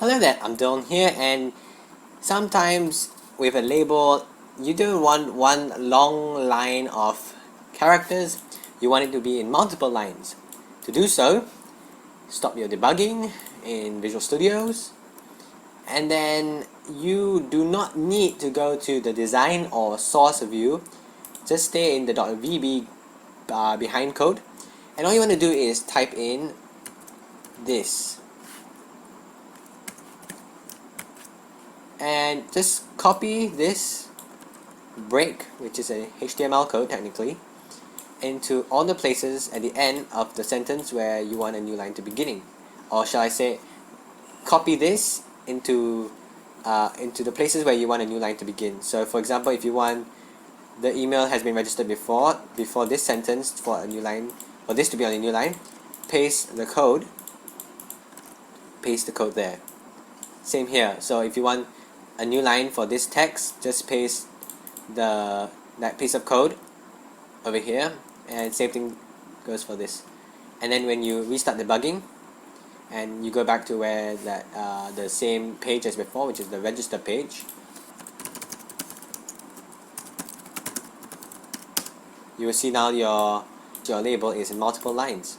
Hello there, I'm Dylan here, and sometimes with a label you don't want one long line of characters, you want it to be in multiple lines. To do so, stop your debugging in Visual Studios, and then you do not need to go to the design or source view, just stay in the .vb behind code, and all you want to do is type in this. And just copy this break, which is a HTML code technically, into all the places at the end of the sentence where you want a new line to beginning. Or shall I say, copy this into the places where you want a new line to begin. So for example, if you want the email has been registered before this sentence for a new line, or this to be on a new line, paste the code there. Same here. So if you want a new line for this text, just paste that piece of code over here, and same thing goes for this. And then when you restart debugging and you go back to where the same page as before, which is the register page, you will see now your label is in multiple lines.